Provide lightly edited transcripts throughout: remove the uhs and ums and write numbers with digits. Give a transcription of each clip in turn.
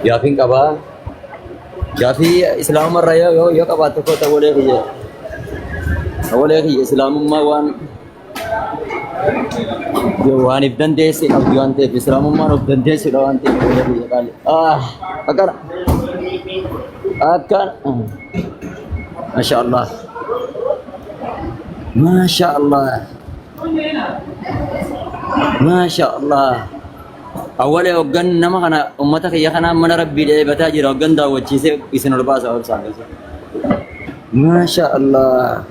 Gaaffiin qabaa. Gaaffii islaamummaa irraa yoo qabaattu koo ta'uulee kiyya. Ta'uulee kiyya islaamummaa waan if dandeesse qabdi waan ta'eef islaamummaan of dandeessedha waan ta'eef ta'uulee kiyya qaali. Akkana. Akkana. Masha Allah. Masha Allah. Masha Allah. Awwalee hoggan nama kana ummata kiyya kana mana rabbii dheebataa jira hoggan daawwachiisee isin ol baasa ol isaan keessa. Masha Allah.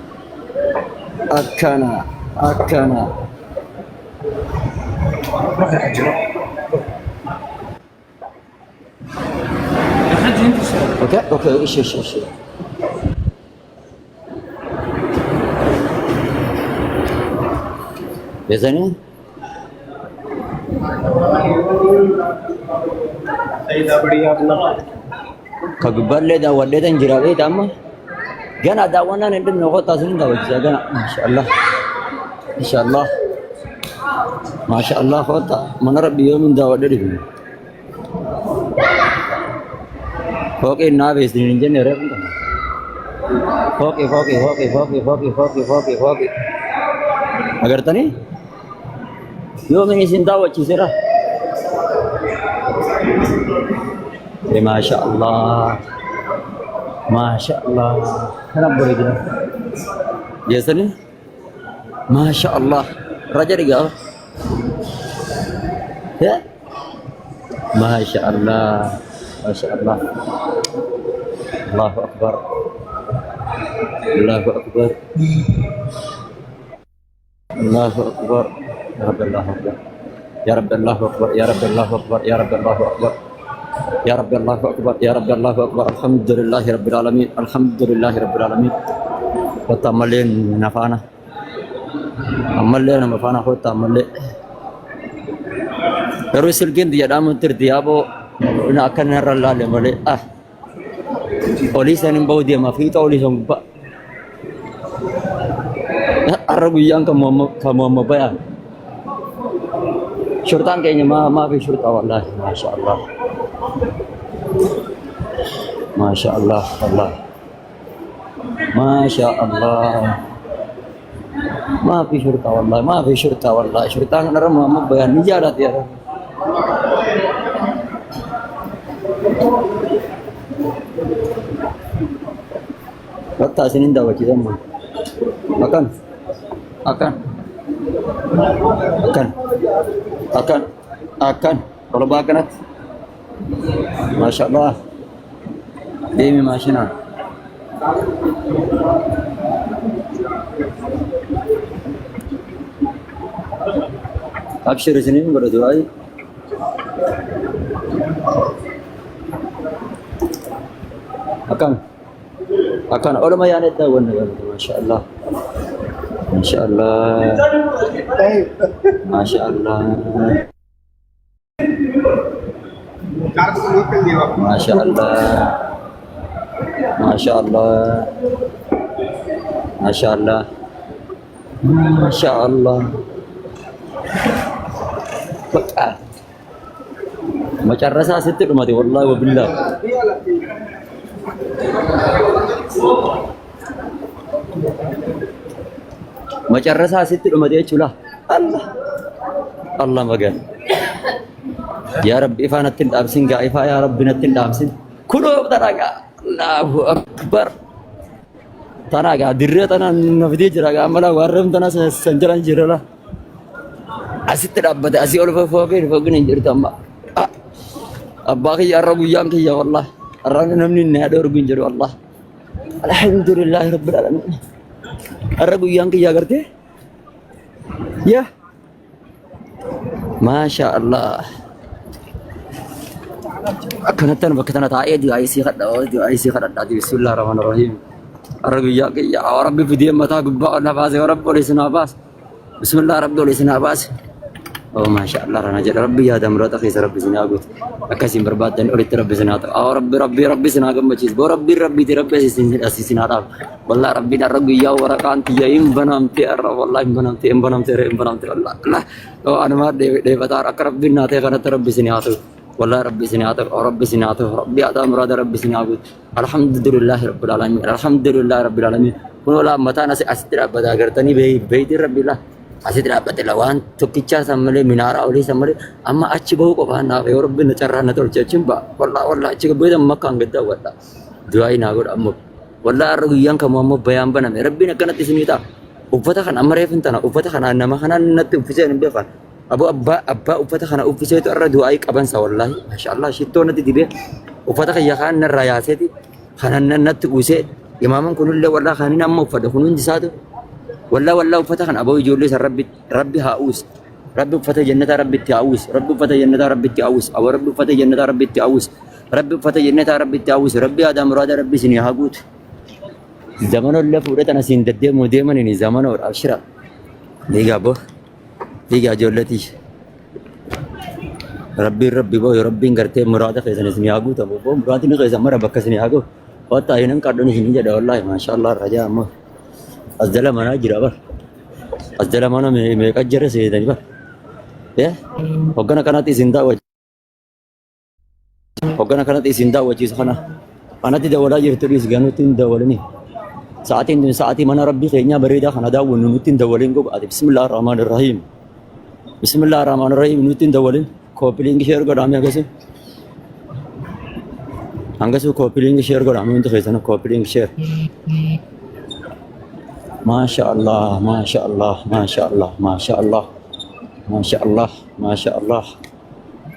Akkana. Akkana. Okay, okay, ish. Biasanya? Kagubbarlee daawwadhee tan jira beekta amma gana daawwannaan hin dhumne kottaa isin daawwachiisa gana Masha Allah kottaa mana rabbii yoomiin daawwadhee dhufne fooqee naa beeksisni hin jenne reefu kana fooqee agartanii yoomiin isin daawwachiiseera. Masya Allah. Kenapa boleh dia? Biasanya, Masya Allah. Raja digal. Ya, Masya Allah. Allahu Akbar. Ya Rabbi Allahu Akbar. Ya Rabbi Allahu Akbar. Alhamdulillahi Rabbil Alamin. Kota malin nafana. Amalin nafana kota malin. Terus silgin dia dalam tertiabo nak akan nerala le malin. Olisan bau dia mafita olisan ba. Arabu yang kamu mabaya. Syurtan kayaknya maafi syurta wallahi. Masya Allah. Maafi syurta wallahi. Syurta nara mabayan nijarat ya. Kata sini dah wajib sama. Akan. Kalau bahkan Masya Allah. Demi masyina. Abshir sini enggak ada doa. Akan orang mayan itu benar. Masya Allah. Masya Allah. Macam rasa situ mati wallahi wabillah. Macam rasa situ mati aculah. Allah magan. Ya Rabbi ifa natin damsin ga ifa ya Rabbi natin damsin. Kulo taraga. Allahu Akbar. Taraga dirre tanan nafdi jiraga amala warram tanan sanjalan jirala. Asit terabat asi ol fofin jirta amma. Abaki ya Rabbi yang ya wallah. Arang namni ne ada urgun jiru Allah. Alhamdulillah rabbil alamin. Rabbi yang ya garte? Ya. Masya Allah. Akanatan bakatana ta'i di IC khadda di bismillahirrahmanirrahim. Rabbi ya Rabbi fidiya mata gubba nafas ya Rabbi oleh nafas. Bismillah Rabbi oleh nafas. Oh Masya Allah rana jadi Rabbi ya adam rata kisah Rabbi sinagut. Akasim berbat dan oleh Rabbi sinata. Oh Rabbi sinagam bacis. Bo Rabbi ti Rabbi sinata. Wallah Rabbi dan Rabbi ya warakanti ya imbanamti arra wallah imbanamti Allah. Oh anamar de batar akrab bin nate kana Rabbi sinata. والله ربي سنعطف ربي سنعطف ربي أعطى مراد ربي سنعبد الحمد لله رب العالمين الحمد لله رب العالمين كن ولا متى ناس أستر أبدا قرتني بيت ربي الله أستر أبدا لوان تكيتشا سملي منارة أولي سملي أما أشبه كفانا يا ربي نشرنا نتول جنبا والله أشبه بيت مكان قدا والله دعائي نقول أمك والله أرجويان كم أمك بيان بنا ربي نكنا تسميتا وفتح خنا أمره فنتنا وفتح خنا إنما خنا نتوفيسين بيفان أبا وفتح خنا أوفيسين تأرد دعائي كابن سوالله ما شاء الله شيء تونا تدبي وفتح يا خان الرياسة خنا نتوفيسين إمامن كل اللي والله خانين أما وفتح خنون جساده والله وفتح خنا أبوي جولي سر ربي هاوس ربي فتح جنة ربي تاوس ربي فتح جنة ربي تاوس أو ربي فتح جنة ربي تاوس ربي فتح جنة ربي تاوس ربي هذا مراد ربي سني هاقوت زمان الله فورت أنا سنددي موديما إني زمان اور أشرا ديجا بو ديجا جولتي ربي بو ربي غرتي مراد خيزن سني هاقوت أبو بو مراد إني خيزن مرة بكا سني هاقو وطاينن كادوني سني جدا والله ما شاء الله رجاء أما أزدل مانا جرا بر أزدل مانا ميكاجر سيدني بر يا وكنا كانت زندا وكنا كانت زندا وجيز خنا أنا تدا ولا جرتوريس جانو تين دولني ساعتين mana Rabbi kayaknya berida karena dah nunutin dawalin ko ati Bismillahirrahmanirrahim Bismillahirrahmanirrahim nunutin dawalin copy link share ko dami agase anggasu copy link share ko dami untuk kaisa na copy link share Masya Allah Masya Allah Masya Allah Masya Allah Masya Allah Masya Allah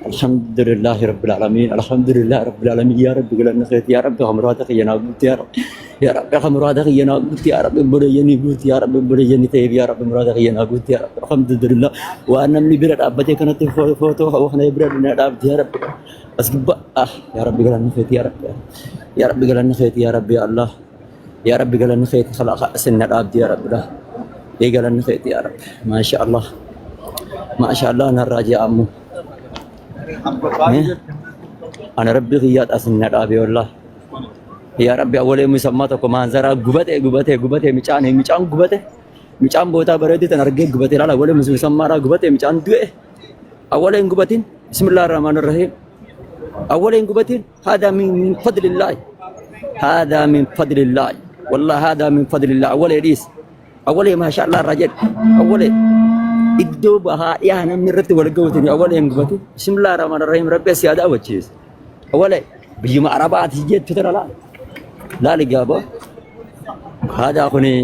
Alhamdulillahi Rabbil Alamin Alhamdulillahi Rabbil Alamin Ya Rabbi galan khayt Ya Rabbi hamradaka ya nabut ya Rabbi Ya Rabbi hamradaka ya nabut ya Rabbi burayani but ya Rabbi burayani tayyib ya Rabbi hamradaka ya nabut ya Rabbi Alhamdulillah wa anna min birat abati kanat foto wa khana birat na abdi ya Rabbi asgba ya Rabbi galan khayt ya Rabbi Ya Rabbi galan khayt ya Rabbi Allah Ya Rabbi galan khayt khalaqa asna abdi ya Rabbi ya galan khayt ya Rabbi Masya Allah Masya Allah naraji amu أنا ربي غيات أسنّد أبي والله يا ربي أولي مسمّاتك ومانزرا غبته ميچان غبته بوتا بردي تنرجع غبته لا أولي مسمّارا غبته ميچان دوه أولي غبتين بسم الله الرحمن الرحيم أولي غبتين هذا من فضل الله هذا من فضل الله والله هذا من فضل الله أولي ريس أولي ما شاء الله رجل أولي إدو بها يا أنا من رتب ولا قوتني أول يوم قبتي بسم الله الرحمن الرحيم ربي سيادة وجهز أول بيجي مع ربعات يجيت ترى لا لجابه هذا أخوني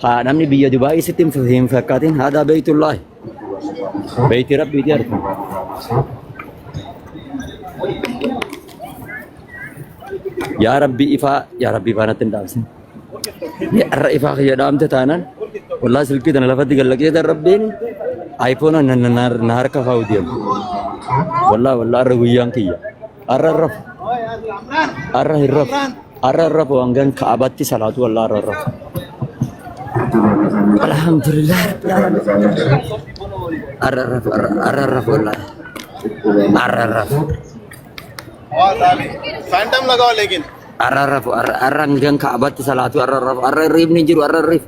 هذا من بيجي دبي ستين فهم فكاتين هذا بيت الله بيت ربي ديارك يا ربي فانا تندامسين يا ربي يا دام تتانن والله سلكي تنا لفتي قال لك يا ربي ايفون نهار كفاوديم والله رغيان كيا الرف وانغان كعبتي صلاه والله الرف الحمد لله الرف والله الرف फैंटम लगाओ लेकिन अर्रंगन काबत सलातु अर्ररीब निजर अर्ररीब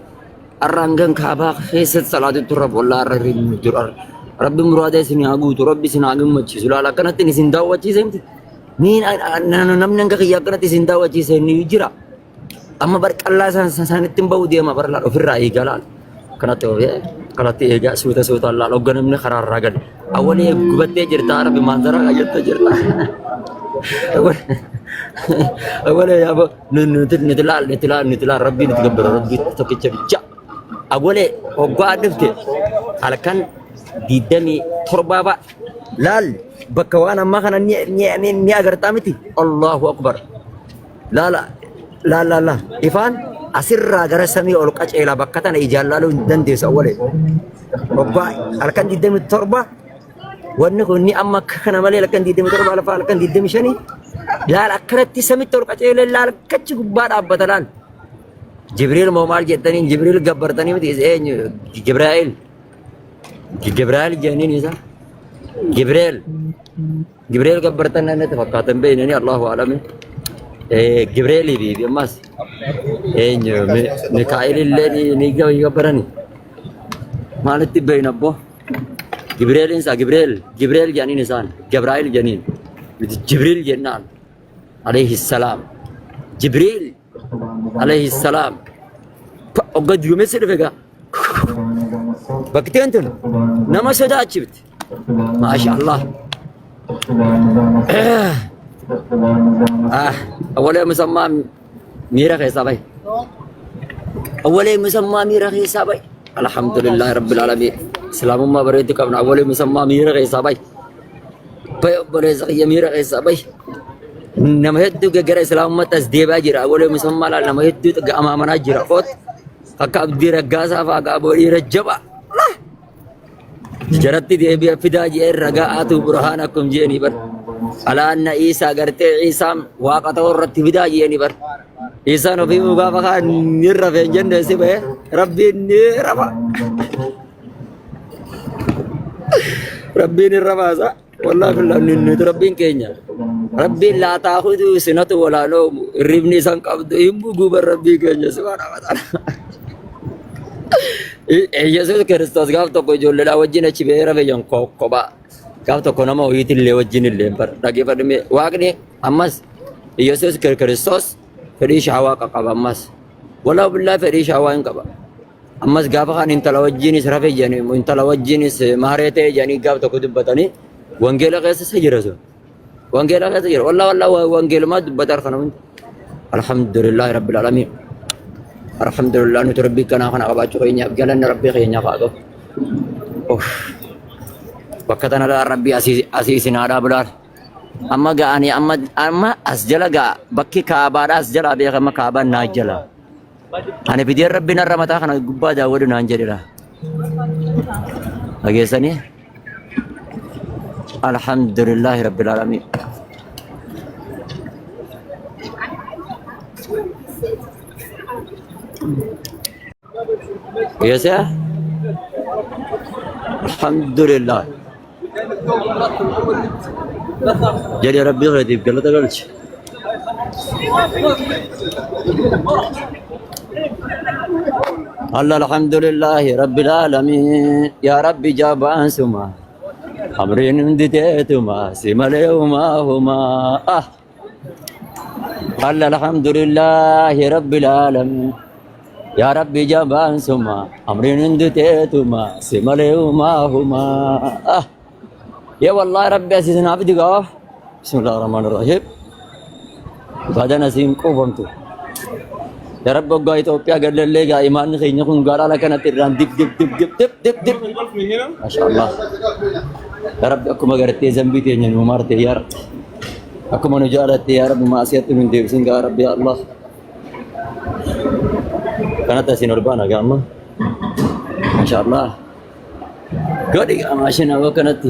अर्रंगन काबा खैसत सलातु तुरब वल्ला अर्ररीब निजर रब्बी मुरादे सिनी आगु तो रब्बी सिनी आगु मच्छी सुलाला कनत नि सिंदा वची सेमति नी नमनंग कया कनत सिंदा वची से नि जिरा amma bar kalla sanittin bawdi ma bar la ofirra igala kanate oye kanate ega suuta Allah loganam ne kharar ragal awali gubatte jirta arabi manzara ayat jirta awali ya bo nitila rabbi nitgabbar rabbi tokkicha bicha awali ogwa adfte halkan didami torbaba lal bakawana makana ni agarta miti Allahu akbar لا إفان أسر جرسمي أو القش إلى بكتنا يجلالو دندس أولي ربع لكن دي دم التربة ونقول أما كنا مالي لكن دي دم التربة على لكن دي دم شني لا أكرت تسمي القش إلى لا كتش كبار أبدلان جبريل مومال جتني جبريل جبرتني متى إيه جبرائيل جانين إذا جبريل جبرتنا نتفقاتن بينني الله أعلم جبريل بي ماس ميكائيل اللي نيجا يقبرني مالتي بين أبوه جبريل إنسان جبريل يعني إنسان جبرائيل جنين جبريل جنان عليه السلام جبريل عليه السلام وقد يمثل فيها بكتين تنو نما سدا أجبت ما شاء الله أولا مسمى ميرا خيسابي أولا مسمى ميرا خيسابي الحمد لله رب العالمين سلام ما بريتك من أولا مسمى ميرا خيسابي بيوبري زكية ميرا خيسابي نما هدو كجرا سلام ما تصديبا جرا أولا مسمى لا نما هدو تجا أمامنا جرا قط أكاب ديرا غازا فاقا بوري رجبا جرتي دي بي فدا جي رغااتو برهانكم جيني بر على ان عيسى غرتي عيسى واقته رتي فدا جيني بر عيسى نبي مغافا نيرف جند سي به ربي نيرفا ربي نيرفا والله بالله نيت ربي كينيا ربي لا تاخذ سنه ولا نوم ربني سان قبض يمبو غبر ربي كينيا سبحانه وتعالى Yesus Kristus gaf tokko ijoollee wajjin achi ba'ee rafe jan kophaa gaf tokko nama ho'iitillee wajjin illee dhaggeeffadhame waaqni ammas Yesus Kristus fedhii shaawaa qaba ammas walaa billaa fedhii shaawaa hin qaba ammas gaafa kan intala wajjinis rafe janii intala wajjinis maharee ta'e janii gaaf tokko dubbatanii wangeela keessa jira sun wangeela keessa jira walaa wangeelumaa dubbataa kana hundi alhamdulillahi rabbil alamin alhamdulillah nuti rabbi kana kana qabaachuu keenyaaf galanna rabbii keenyaaf haa ta'u. Bakka tanarraa rabbi asii isin haa dhaabulaan. Amma ga'anii amma as jala ga'a bakki kaabaadha as jalaa beekama kaabaan naa jala. Ani fideen rabbi narra mataa kana gubbaa daawwadu naan jedhedha. Dhageessanii? Alhamdulillahi rabbil aalamiin. Yes, ya. Alhamdulillah. Jadi Rabbi ghaib قال له قالش الله الحمد لله رب العالمين يا رب جابان سما أمرين ديتهما سما اليوما هما الله الحمد لله رب العالمين يا ربي جبان سما أمرين دتيتما سمالهما هما يا والله ربي أسيسنا عبدي قاف بسم الله الرحمن الرحيم بعد نسيم قومتو يا رب قاي توبيا قال لي قاي إيمان خيني خون قال لك أنا تيران دب دب دب دب دب دب دب ما شاء الله يا رب أكو ما قرأت ذنبي تيجي نمارت يا رب أكو ما نجارت يا رب ما أسيت من دير سين يا رب يا الله كانت سينوربانا قام ما شاء الله قولي ماشينا وكانت